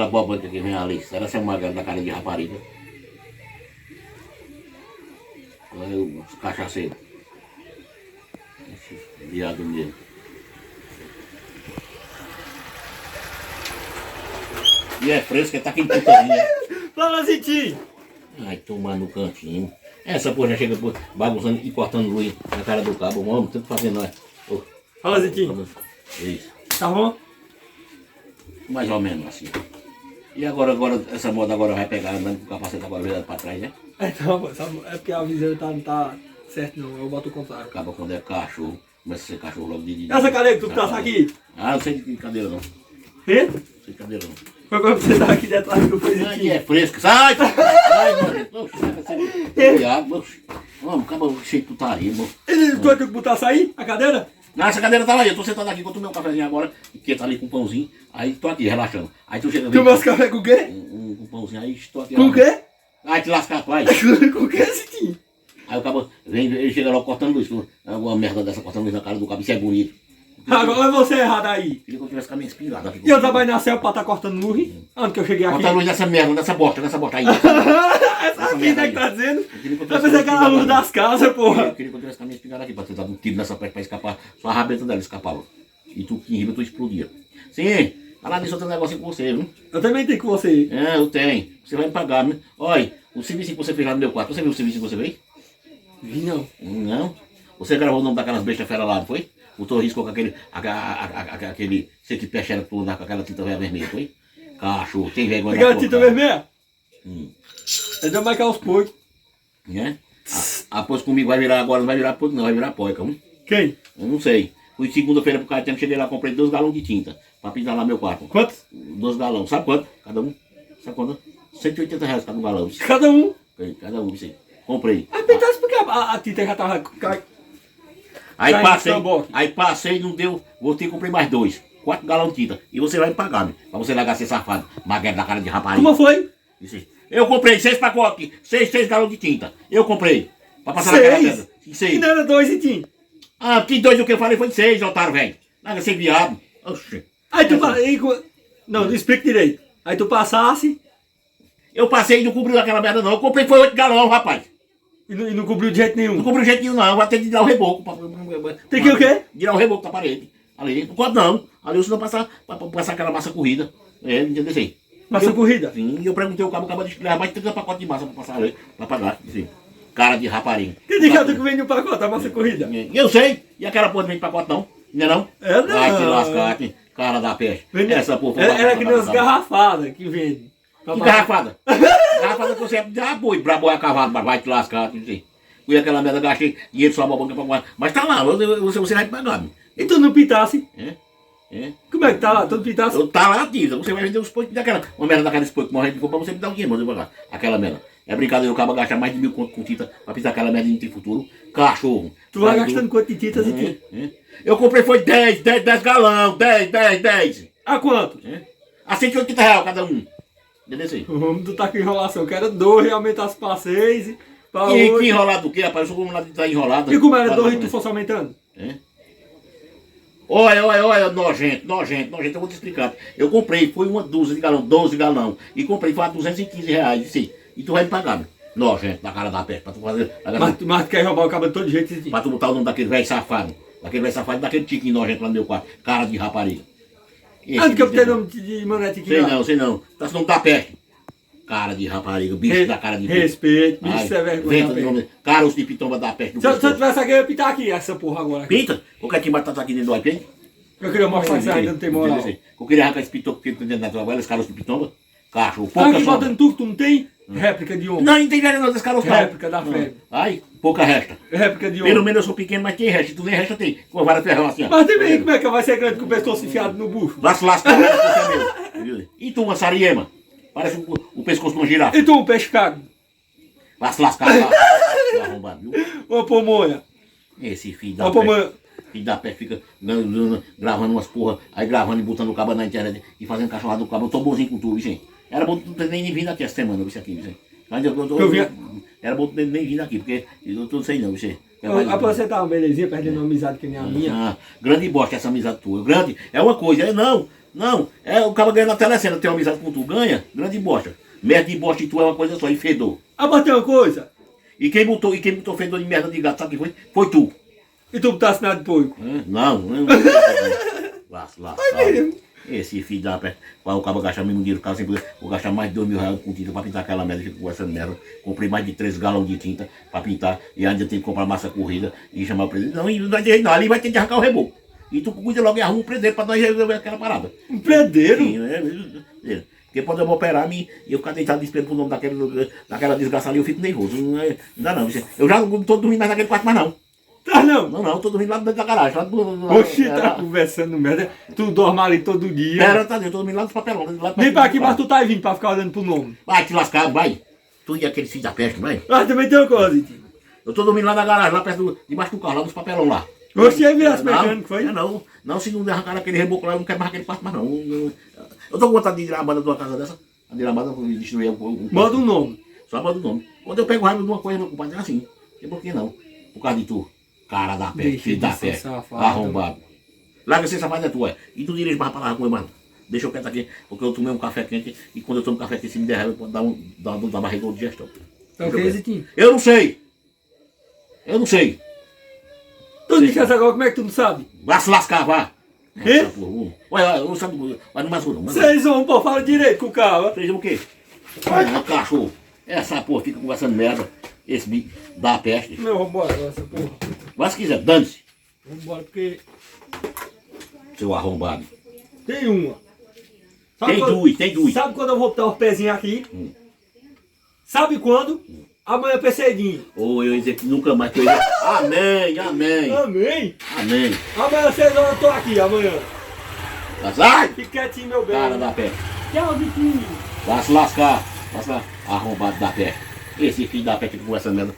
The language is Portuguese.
aquela boba que vem ali, ela se magra da cara de rapariga. Olha os cachaceiros. Esse viado mesmo. E é fresco, tá aqui em putaria. Fala, Zitinho. Ai, tomar no cantinho. Essa porra já chega bagunçando e cortando luz na cara do cabo. Vamos, tudo fazendo nós. Oh, Fala, Zitinho. isso. Tá bom? Mais ou menos assim. E agora essa moda agora vai pegar andando com o capacete agora virado pra trás, né? Então, é porque a viseira não tá certo não, eu boto o contrário. Acaba quando é cachorro, começa a ser cachorro logo de Essa cadeira que tu tá aqui? Ah, não sei de cadeira não. Hã? Não sei de cadeira não. Foi quando você tava aqui detrás do coisa Ai, aqui. é fresco. Sai! Sai, mano. Vamos, acaba cheio de putaria, mano. Ele tu que botar açaí, a cadeira? Não, essa cadeira tava aí, eu tô sentado aqui, enquanto tomei um cafezinho agora, que tá ali com um pãozinho, aí tô aqui, relaxando. Aí tu chega... Tomou esse café com o quê? Um pãozinho, aí estou aqui... Com o quê? Ai, te lascar, pai. Com o quê, Zitinho? Aí o cabo vem, ele chega logo cortando luz, uma merda dessa, cortando luz na cara do cabo, isso é bonito. Agora você errado aí. Queria que eu tivesse com a minha espingarda aqui. E eu trabalho na céu pra tá cortando luz? Onde que eu cheguei aqui? Corta a luz nessa merda, nessa bosta aí. Essa aqui, né, que tá dizendo? Vai fazer aquela luz das casas, porra. Eu queria que eu tivesse com a minha espingarda aqui, pra ter dado um tiro nessa peste pra escapar. Só a rabeta dela escapava. E tu que em riba, tu explodia. Sim, falar nisso eu tenho um negocinho com você, viu? Eu também tenho com você. É, eu tenho. Você vai me pagar, né? Olha, o serviço que você fez lá no meu quarto, você viu o serviço que você fez? Vi não. Não. Você gravou o nome daquelas bestas fera lá, não foi? Botou risco com aquele... Sei que peste era pra andar com aquela tinta vermelha, foi? Cachorro, tem vergonha. Aquela tinta vermelha? Hum. É de marcar os porcos. Né? Após comigo vai virar agora, não vai virar porco não, vai virar poica, hein? Quem? Eu não sei. Fui segunda-feira pro cartão, cheguei lá, comprei 2 galões de tinta pra pintar lá meu quarto. Quantos? 2 galões, sabe quanto? Cada um? Sabe quanto? R$180 cada um galão. Cada um. Cada um, isso aí. Comprei. Aí pensasse porque a tinta já tava... Aí passei, não deu, voltei e comprei mais 2. 4 galões de tinta. E você vai me pagar, né? Pra você largar ser safado. Maguete da cara de rapariga. Como foi? Eu comprei 6 pacotes, 6 galões de tinta. Eu comprei. Pra passar na 6? cara dela. 6. E não era 2, Zitinho? Ah, que 2 o que eu falei foi 6, otário, velho. Larga ser viado. Oxi. Aí tu fala... Não, explica direito. Aí tu passasse... Eu passei e não cobriu aquela merda não. Eu comprei foi 8 galões, rapaz. E não cobriu de jeito nenhum. Não cobriu de jeito nenhum não. Eu vou ter que tirar o reboco. Tem que o quê? Tirar o reboco da parede. Ali, não pode não. Ali você não passar aquela massa corrida. É, entendeu assim? Massa corrida? Sim, e eu perguntei ao cabo, acaba de levar mais de 30 pacotes de massa pra passar ali, pra pagar. Assim. Cara de rapariga. Que de cada que vem no pacote, a massa corrida? Eu sei. E aquela porra não vem de pacote não? Não é não? É não. Vai te lascar, cara da peste. Essa porra. Era que nem as garrafadas que vende. Que garrafada? Garrafada que você já boi, pra boi a cavalo, mas vai te lascar, assim. Fui aquela merda, gastei dinheiro só uma banca pra guardar. Mas tá lá, você vai me pagar. E tu não pintasse? É? Como é que tá lá? Tu não pintasse? Eu tá lá, tio. Você vai vender os poitos daquela. Uma merda daquela desse poito morrendo de fome pra você me dar o dinheiro, mano. Pagar. Aquela merda. É brincadeira, o cara gasta mais de 1000 conto com tinta pra pintar aquela merda de futuro. Cachorro. Tu vai gastando quanto de tinta, Zitinho? Eu comprei foi 10 galão, 10. A quanto? A R$180 cada um. Entendeu assim? O homem tu tá com enrolação. Quero 2 e aumentasse pra 6. Pra Que 8. enrolado do quê, rapaz? Eu sou como lá de estar enrolado. E como era 2 e tu fosse aumentando? Olha, nojento. Eu vou te explicar. Eu comprei, foi uma dúzia de galão, 12 galão. E comprei, foi a R$215. Sim. E tu vai me pagar, meu. Nojento, na cara da peste. Pra tu fazer. Mas tu quer roubar o cabelo de todo jeito, Zitinho? Pra tu botar o nome daquele velho safado. Daquele tiquinho nojento lá no meu quarto. Cara de rapariga. Onde que eu tenho nome de manete aqui? Sei não. Tá se nome da peste. Cara de rapariga, bicho da cara de peste. Respeito, bicho, isso é vergonha. Caroço de pitomba da peste. Se eu tivesse aqui, eu ia pintar aqui essa porra agora. Pinta? Qualquer que tá aqui dentro do iPad? Eu queria mostrar que você ainda não tem moral. Eu queria arrancar esse pitomba porque tu entende na tua agora, esse caroço de pitomba. Cachorro, Ah, pouca aqui sobra. botando tudo, tu não tem? Réplica de homem. Não, não tem nada não, desse caroço não. Réplica da febre. Ai, pouca resta. Réplica de Pelo homem. menos eu sou pequeno, mas tem resta. Se tu nem resta, tem. Com a vara de ferrão assim, ó. Mas também, como é que vai ser grande com o pescoço enfiado no bucho? Vai se lascar, é meu. E tu, uma sariema? Parece o pescoço de uma girafa. E tu, um peixe cago? Vai se lascar lá. Arrombado, viu? Ô, pomonha. Esse filho da Ô, pomonha. Filho da pé fica gravando umas porra, aí gravando e botando o cabo na internet e fazendo cachorrada do cabo. Eu tô bonzinho com tu, gente. Era bom tu nem vir aqui essa semana, isso aqui, gente. Era bom tu nem vir aqui, porque eu não sei não, você. Você tá uma belezinha perdendo uma amizade que nem a minha. Grande bosta essa amizade tua. Grande, é uma coisa, não. Não, o cara ganha na telecena, tem uma amizade com tu, ganha, grande bosta. Merda de bosta e tu é uma coisa só, e fedor. Ah, mas tem uma coisa. E quem botou fedor de merda de gato, sabe quem foi? Foi tu. E tu botasse nada de porco. Não. Lá. Esse filho da pé. O cara gastar mesmo dinheiro, o cara sempre vou gastar mais de R$2.000 com tinta pra pintar aquela merda, fico com essa merda. Comprei mais de 3 galões de tinta pra pintar e ainda tem que comprar massa corrida e chamar o presidente. Não, e não vai ter jeito não, ali vai ter que arrancar o reboco. E tu cuida logo e arruma um predeiro pra nós resolver aquela parada. Um predeiro? Sim, porque pode eu operar e eu ficar deitado esperando pro nome daquela desgraça ali, eu fico nervoso. Não dá não. Eu já não tô dormindo mais naquele quarto mais não. Tá não? Não, tô dormindo lá dentro da garagem. Oxi, tá conversando merda. Tu dorme ali todo dia. Pera, tá dentro, eu tô dormindo lá dos papelões. Vem pra aqui, mas tu tá vindo pra ficar olhando pro nome. Vai te lascar, vai. Tu e aquele filho da peste, vai. Ah, também tem uma coisa, tio. Eu tô dormindo lá na garagem, lá perto debaixo do carro, lá dos papelão lá. Oxi, aí virasse mecânico, foi? Não, se não arrancar aquele reboco lá, eu não quero mais aquele quarto mais não. Eu tô com vontade de tirar a banda de uma casa dessa. A de banda, destruir o manda um nome. Só manda o nome. Quando eu pego raiva de uma coisa, meu compadre, é assim. E por que não? Por causa de tu. Cara da peste, filho da peste, arrombado. Larga esse safado é tua. E tu dirige mais pra lá com eu, mano. Deixa eu quieto aqui, porque eu tomei um café quente e quando eu tomo café quente, se me der raiva, pode dar uma dor da barriga ou digestão. Tá ok, Zitinho? Eu não sei. Tu disse essa agora, como é que tu não sabe? Vai se lascar, vá. Quê? Olha, eu sabe, vai no mais não. Vocês vão, pô, fala direito com o cara. Vocês vão o quê? Olha, cachorro. Essa porra fica conversando merda. Esse bicho dá peste. Não, vambora, essa porra. Vai se quiser, dane-se. Vambora, porque Seu arrombado. tem uma. Tem duas. Sabe quando eu vou botar os pezinhos aqui? Sabe quando? Amanhã perseguinho. Ou eu ia dizer que nunca mais. Amém. Amém? Amém. Amanhã 6 horas eu tô aqui, amanhã. Sai! Fique quietinho, meu bem. Cara da peste. Tchau, Vitinho. Vai se lascar. Arrombado da peste. Esse filho da peste que conversa merda.